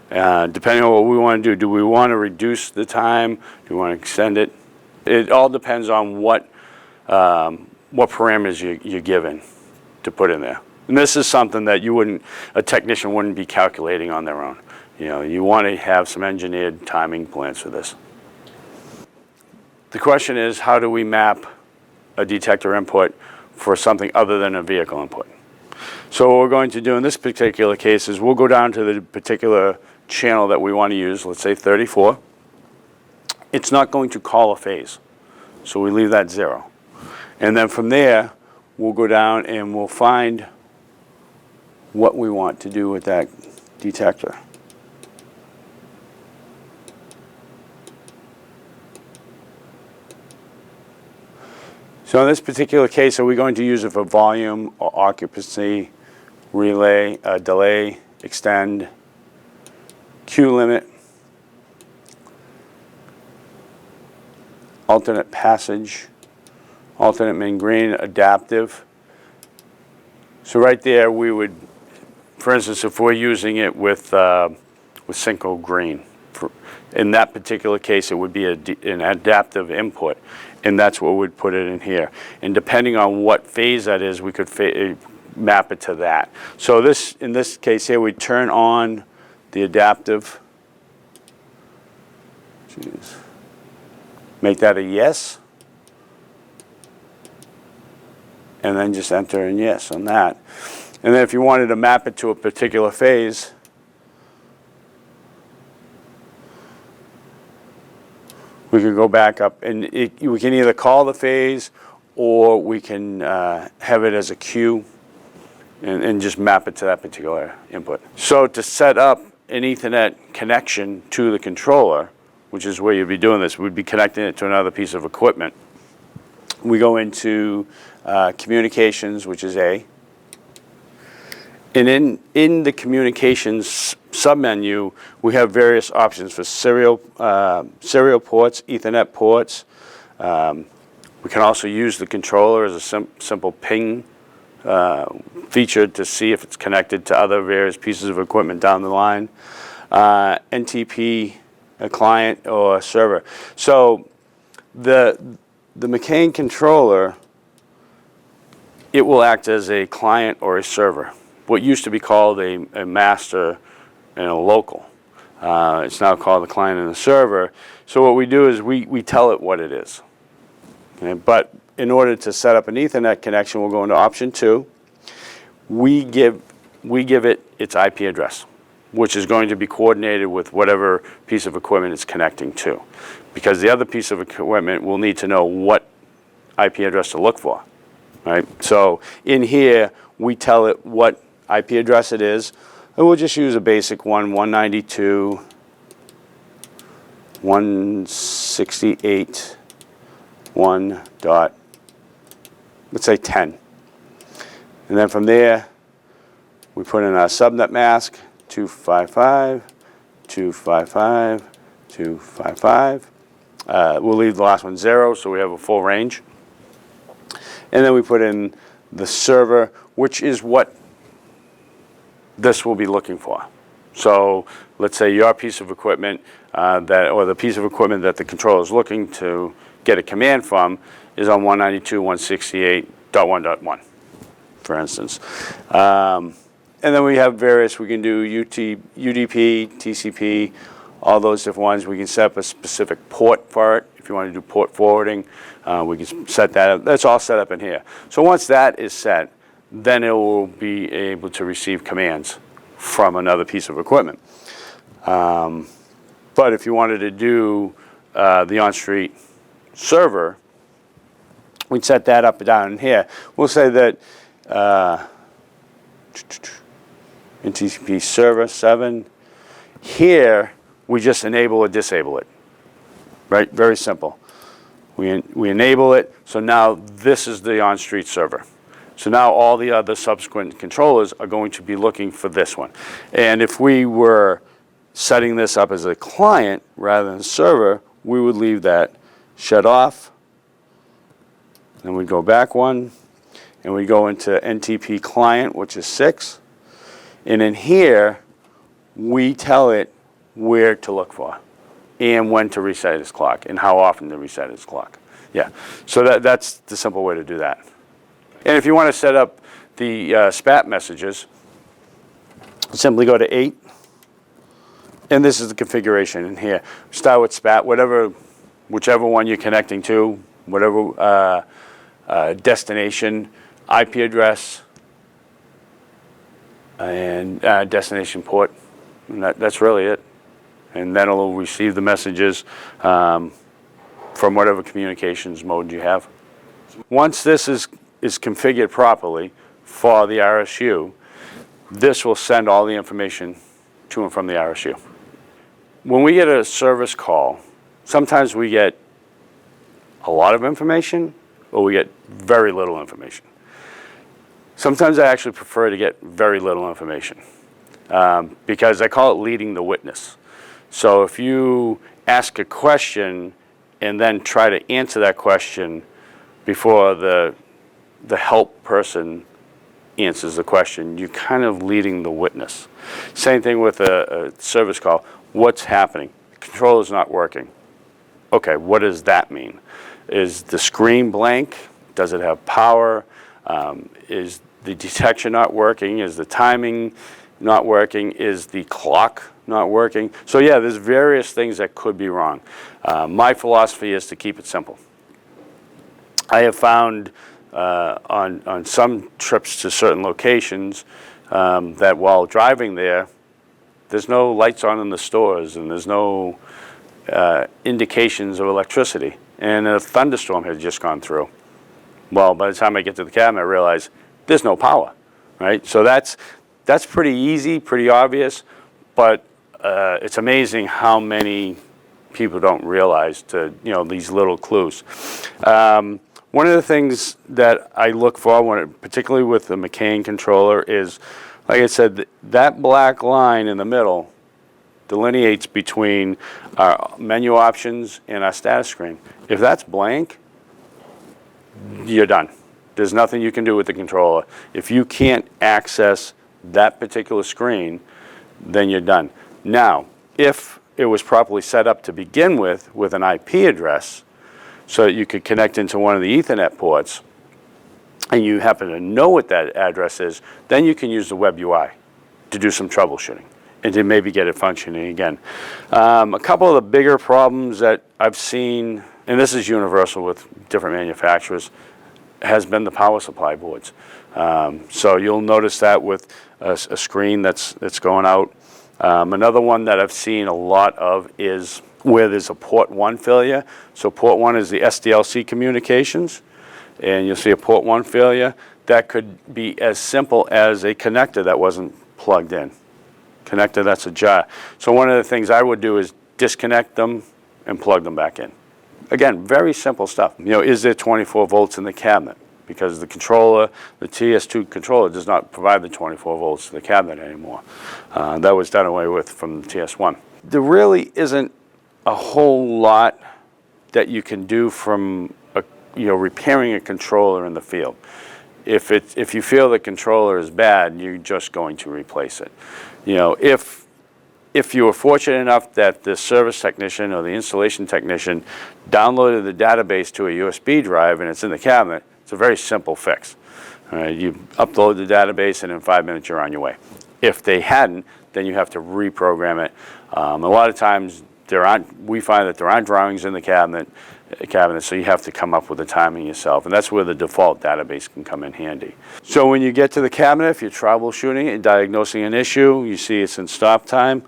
Depending on what we want to do. Do we want to reduce the time? Do we want to extend it? It all depends on what parameters you're given to put in there. And this is something that a technician wouldn't be calculating on their own. You want to have some engineered timing plans for this. The question is, how do we map a detector input for something other than a vehicle input? So what we're going to do in this particular case is we'll go down to the particular channel that we want to use, let's say 34. It's not going to call a phase, so we leave that 0. And then from there, we'll go down and we'll find what we want to do with that detector. So in this particular case, are we going to use it for volume or occupancy, relay, delay, extend, queue limit, alternate passage, alternate min green, adaptive? So right there we would, for instance, if we're using it with synchro green, in that particular case it would be an adaptive input. And that's what we'd put it in here. And depending on what phase that is, we could map it to that. So in this case here, we turn on the adaptive. Make that a yes. and then just enter in yes on that. And then if you wanted to map it to a particular phase, we can go back up, and we can either call the phase, or we can have it as a queue and just map it to that particular input. So to set up an Ethernet connection to the controller, which is where you'd be doing this, we'd be connecting it to another piece of equipment. We go into communications, which is A. And in the communications submenu, we have various options for serial ports, Ethernet ports. We can also use the controller as a simple ping feature to see if it's connected to other various pieces of equipment down the line. NTP, a client or a server. So the McCain controller, it will act as a client or a server. What used to be called a master and a local. It's now called the client and the server. So what we do is we tell it what it is. Okay? But in order to set up an Ethernet connection, we'll go into option 2. We give it its IP address, which is going to be coordinated with whatever piece of equipment it's connecting to. Because the other piece of equipment will need to know what IP address to look for. Right? So in here, we tell it what IP address it is, and we'll just use a basic one, 192.168.1 dot, let's say 10. And then from there, we put in our subnet mask, 255.255.255. We'll leave the last one 0, so we have a full range. And then we put in the server, which is what this will be looking for. So let's say your piece of equipment or the piece of equipment that the controller is looking to get a command from is on 192.168.1.1, for instance. And then we have various, we can do UDP, TCP, all those different ones. We can set up a specific port for it. If you want to do port forwarding, we can set that up. That's all set up in here. So once that is set, then it will be able to receive commands from another piece of equipment. But if you wanted to do the on-street server, we'd set that up down here. We'll say that in TCP server 7, here we just enable or disable it, right? Very simple. We enable it, so now this is the on-street server. So now all the other subsequent controllers are going to be looking for this one. And if we were setting this up as a client rather than a server, we would leave that shut off. Then we go back one, and we go into NTP client, which is 6. And in here, we tell it where to look for and when to reset its clock and how often to reset its clock. Yeah, so that's the simple way to do that. And if you want to set up the SPaT messages, simply go to 8. And this is the configuration in here. Start with SPaT, whichever one you're connecting to, whatever destination, IP address, and destination port. And that's really it. And then it'll receive the messages from whatever communications mode you have. Once this is configured properly for the RSU, this will send all the information to and from the RSU. When we get a service call, sometimes we get a lot of information or we get very little information. Sometimes I actually prefer to get very little information because I call it leading the witness. So if you ask a question and then try to answer that question before the help person answers the question, you're kind of leading the witness. Same thing with a service call. What's happening? The controller's not working. Okay, what does that mean? Is the screen blank? Does it have power? Is the detection not working? Is the timing not working? Is the clock not working? So yeah, there's various things that could be wrong. My philosophy is to keep it simple. I have found on some trips to certain locations that while driving there, there's no lights on in the stores and there's no indications of electricity. And a thunderstorm had just gone through. Well, by the time I get to the cabinet, I realize there's no power, right? So that's pretty easy, pretty obvious, but it's amazing how many people don't realize these little clues. One of the things that I look for, particularly with the McCain controller, is, like I said, that black line in the middle delineates between our menu options and our status screen. If that's blank, you're done. There's nothing you can do with the controller. If you can't access that particular screen, then you're done. Now, if it was properly set up to begin with an IP address, so that you could connect into one of the Ethernet ports, and you happen to know what that address is, then you can use the web UI to do some troubleshooting and to maybe get it functioning again. A couple of the bigger problems that I've seen, and this is universal with different manufacturers, has been the power supply boards. So you'll notice that with a screen that's going out. Another one that I've seen a lot of is where there's a port 1 failure. So port 1 is the SDLC communications, and you'll see a port 1 failure. That could be as simple as a connector that wasn't plugged in. Connector that's ajar. So one of the things I would do is disconnect them and plug them back in. Again, very simple stuff. Is there 24 volts in the cabinet? Because the controller, the TS2 controller, does not provide the 24 volts to the cabinet anymore. That was done away with from the TS1. There really isn't a whole lot that you can do from repairing a controller in the field. If you feel the controller is bad, you're just going to replace it. If you were fortunate enough that the service technician or the installation technician downloaded the database to a USB drive and it's in the cabinet, it's a very simple fix. You upload the database and in 5 minutes you're on your way. If they hadn't, then you have to reprogram it. A lot of times we find that there aren't drawings in the cabinet, so you have to come up with the timing yourself, and that's where the default database can come in handy. So when you get to the cabinet, if you're troubleshooting and diagnosing an issue, you see it's in stop time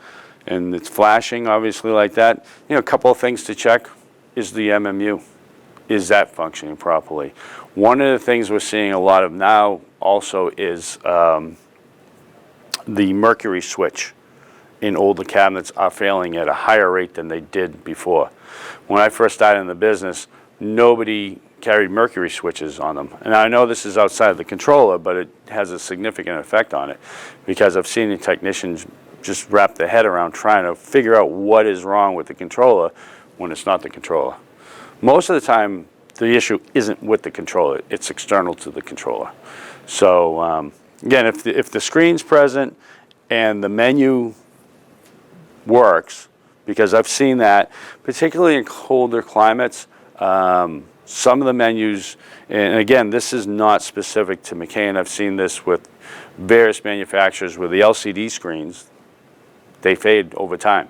and it's flashing obviously like that. A couple of things to check is the MMU. Is that functioning properly? One of the things we're seeing a lot of now also is the mercury switch in older cabinets are failing at a higher rate than they did before. When I first started in the business, nobody carried mercury switches on them. And I know this is outside of the controller, but it has a significant effect on it because I've seen the technicians just wrap their head around trying to figure out what is wrong with the controller when it's not the controller. Most of the time, the issue isn't with the controller, it's external to the controller. So again, if the screen's present and the menu works, because I've seen that, particularly in colder climates, some of the menus, and again, this is not specific to McCain, I've seen this with various manufacturers where the LCD screens, they fade over time,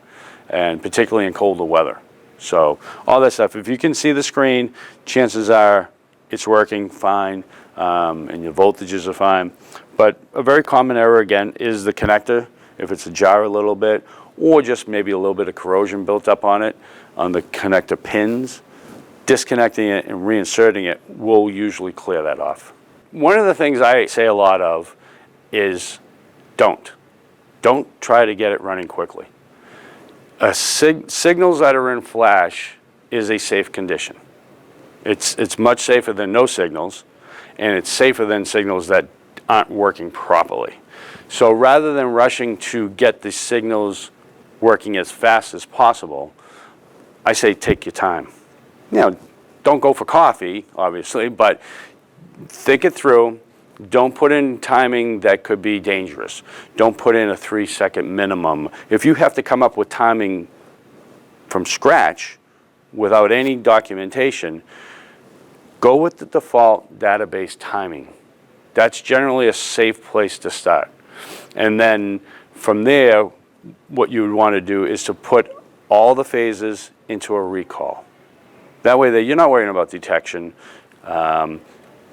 and particularly in colder weather. So all that stuff, if you can see the screen, chances are it's working fine, and your voltages are fine. But a very common error, again, is the connector, if it's ajar a little bit, or just maybe a little bit of corrosion built up on it, on the connector pins. Disconnecting it and reinserting it will usually clear that off. One of the things I say a lot of is don't try to get it running quickly. Signals that are in flash is a safe condition. It's much safer than no signals, and it's safer than signals that aren't working properly. So rather than rushing to get the signals working as fast as possible, I say take your time. Don't go for coffee, obviously, but think it through. Don't put in timing that could be dangerous. Don't put in a 3-second minimum. If you have to come up with timing from scratch without any documentation, go with the default database timing. That's generally a safe place to start. And then from there, what you would want to do is to put all the phases into a recall. That way you're not worrying about detection.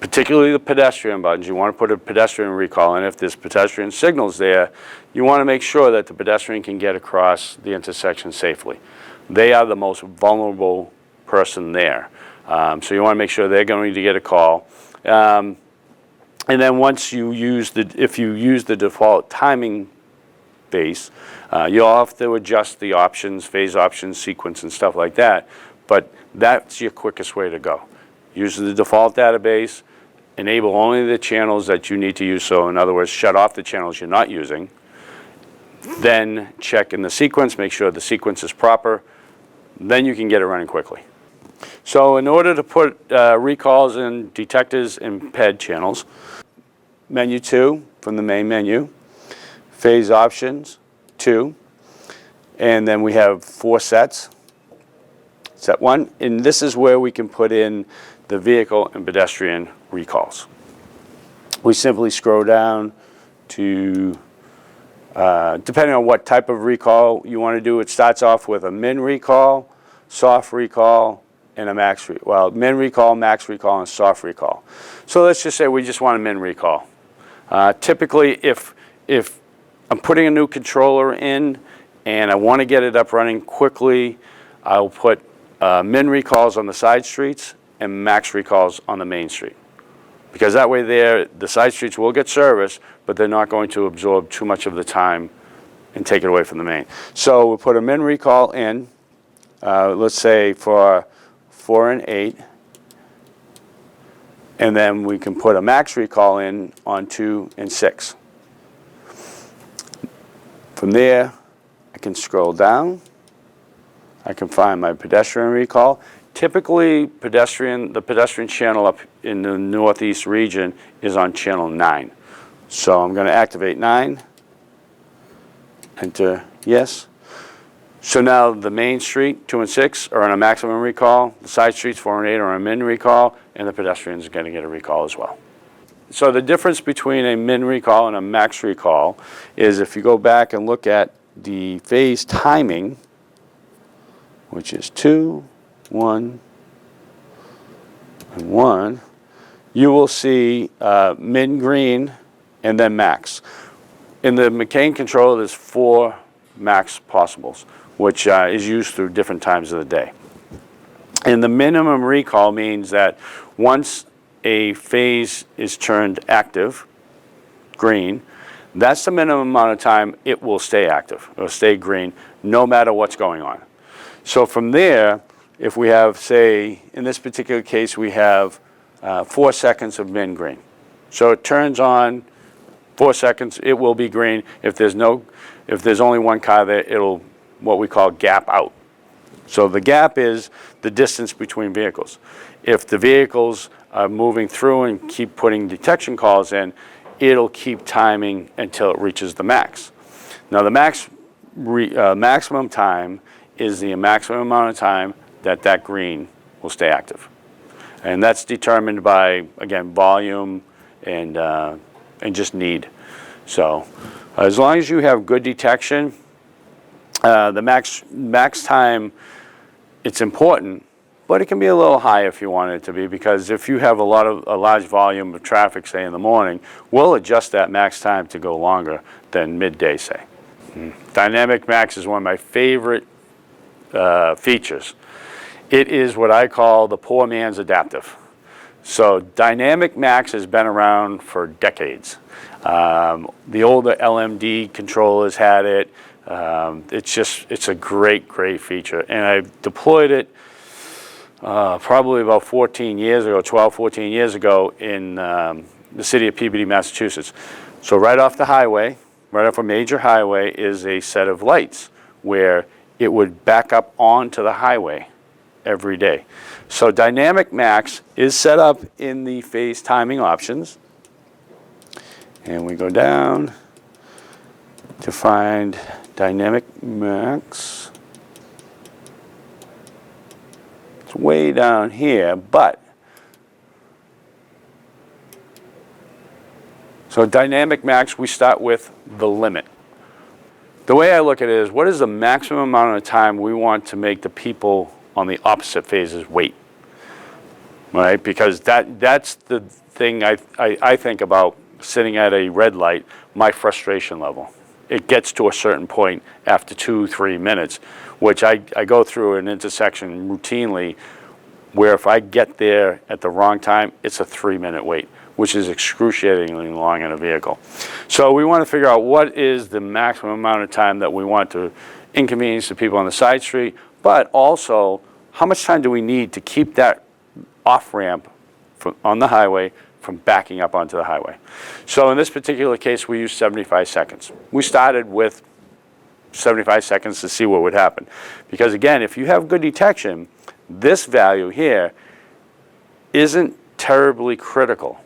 particularly the pedestrian buttons. You want to put a pedestrian recall in. If there's pedestrian signals there, you want to make sure that the pedestrian can get across the intersection safely. They are the most vulnerable person there. So you want to make sure they're going to get a call. And then once you use if you use the default timing base, you'll have to adjust the options, phase options, sequence, and stuff like that. But that's your quickest way to go. Use the default database, enable only the channels that you need to use. So in other words, shut off the channels you're not using. Then check in the sequence, make sure the sequence is proper. Then you can get it running quickly. So in order to put recalls in detectors and PED channels, menu 2 from the main menu, phase options 2, and then we have 4 sets. Set 1, and this is where we can put in the vehicle and pedestrian recalls. We simply scroll down to, depending on what type of recall you want to do, it starts off with a min recall, soft recall, and a max recall. Well, min recall, max recall, and soft recall. So let's just say we just want a min recall. Typically, if I'm putting a new controller in and I want to get it up running quickly, I'll put min recalls on the side streets and max recalls on the main street. Because that way the side streets will get service, but they're not going to absorb too much of the time and take it away from the main. So we'll put a min recall in, let's say for 4 and 8, and then we can put a max recall in on 2 and 6. From there, I can scroll down. I can find my pedestrian recall. Typically, the pedestrian channel up in the northeast region is on channel 9. So I'm going to activate 9, enter yes. So now the main street, 2 and 6, are on a maximum recall. The side streets, 4 and 8, are on a min recall, and the pedestrians are going to get a recall as well. So the difference between a min recall and a max recall is if you go back and look at the phase timing, which is 2, 1, and 1, you will see min green and then max. In the McCain controller, there's 4 max possibles, which is used through different times of the day. And the minimum recall means that once a phase is turned active, green, that's the minimum amount of time it will stay active. It will stay green no matter what's going on. So from there, if we have, say, in this particular case, we have 4 seconds of min green. So it turns on 4 seconds, it will be green. If there's only one car there, it'll what we call gap out. So the gap is the distance between vehicles. If the vehicles are moving through and keep putting detection calls in, it'll keep timing until it reaches the max. Now the maximum time is the maximum amount of time that green will stay active. And that's determined by, again, volume and just need. So as long as you have good detection, the max time, it's important, but it can be a little high if you want it to be, because if you have a large volume of traffic, say in the morning, we'll adjust that max time to go longer than midday, say. Dynamic max is one of my favorite features. It is what I call the poor man's adaptive. So dynamic max has been around for decades. The older LMD controllers had it. It's a great feature. And I deployed it probably about 14 years ago, 12, 14 years ago in the city of Peabody, Massachusetts. So right off the highway, right off a major highway, is a set of lights where it would back up onto the highway every day. So dynamic max is set up in the phase timing options. And we go down to find dynamic max. It's way down here, but so dynamic max, we start with the limit. The way I look at it is, what is the maximum amount of time we want to make the people on the opposite phases wait? right? Because that's the thing I think about sitting at a red light, my frustration level. It gets to a certain point after 2-3 minutes, which I go through an intersection routinely where if I get there at the wrong time, it's a 3-minute wait, which is excruciatingly long in a vehicle. So we want to figure out what is the maximum amount of time that we want to inconvenience the people on the side street, but also how much time do we need to keep that off-ramp on the highway from backing up onto the highway. So in this particular case, we used 75 seconds. We started with 75 seconds to see what would happen. Because again, if you have good detection, this value here isn't terribly critical.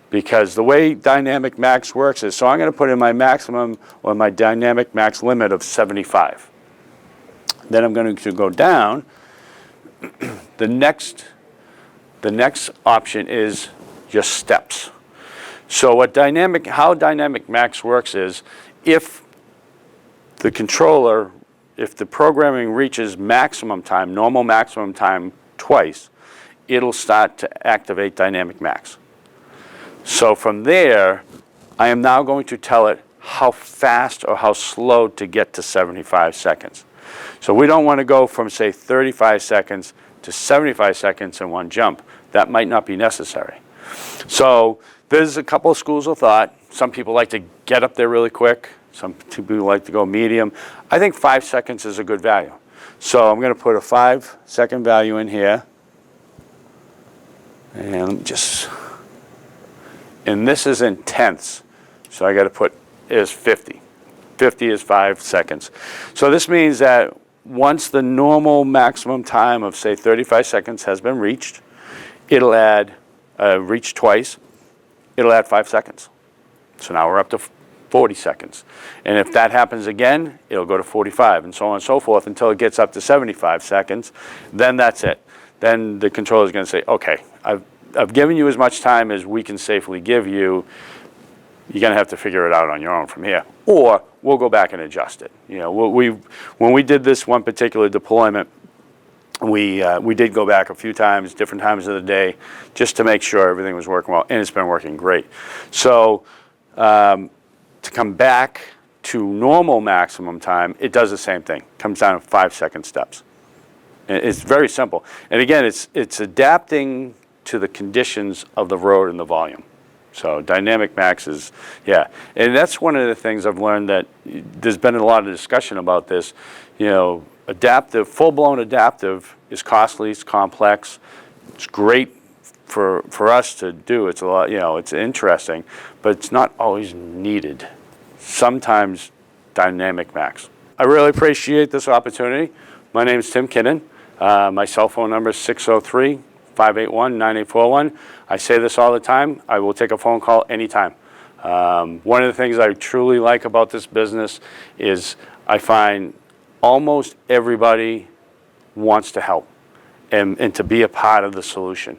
Because the way dynamic max works is, so I'm going to put in my maximum or my dynamic max limit of 75. Then I'm going to go down. The next option is just steps. So how dynamic max works is if the controller, if the programming reaches maximum time, normal maximum time twice, it'll start to activate dynamic max. So from there, I am now going to tell it how fast or how slow to get to 75 seconds. So we don't want to go from, say, 35 seconds to 75 seconds in one jump. That might not be necessary. So there's a couple of schools of thought. Some people like to get up there really quick. Some people like to go medium. I think 5 seconds is a good value. So I'm going to put a 5-second value in here. And this is in tenths. So I got to put is 50. 50 is 5 seconds. So this means that once the normal maximum time of, say, 35 seconds has been reached, it'll add, reach twice, it'll add 5 seconds. So now we're up to 40 seconds. And if that happens again, it'll go to 45 and so on and so forth until it gets up to 75 seconds. Then that's it. Then the controller is going to say, okay, I've given you as much time as we can safely give you. You're going to have to figure it out on your own from here. Or we'll go back and adjust it. You know, when we did this one particular deployment, we did go back a few times, different times of the day, just to make sure everything was working well, and it's been working great. So to come back to normal maximum time, it does the same thing. It comes down in 5-second steps. And it's very simple. And again, it's adapting to the conditions of the road and the volume. So dynamic max is, yeah. And that's one of the things I've learned, that there's been a lot of discussion about this. You know, adaptive, full-blown adaptive is costly, it's complex, it's great for us to do. It's a lot, you know, it's interesting, but it's not always needed. Sometimes dynamic max. I really appreciate this opportunity. My name is Tim Kinnon. My cell phone number is 603-581-9841. I say this all the time. I will take a phone call anytime. One of the things I truly like about this business is I find almost everybody wants to help and to be a part of the solution.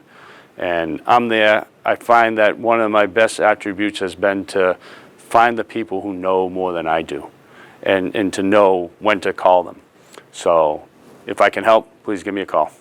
And I'm there. I find that one of my best attributes has been to find the people who know more than I do and to know when to call them. So if I can help, please give me a call.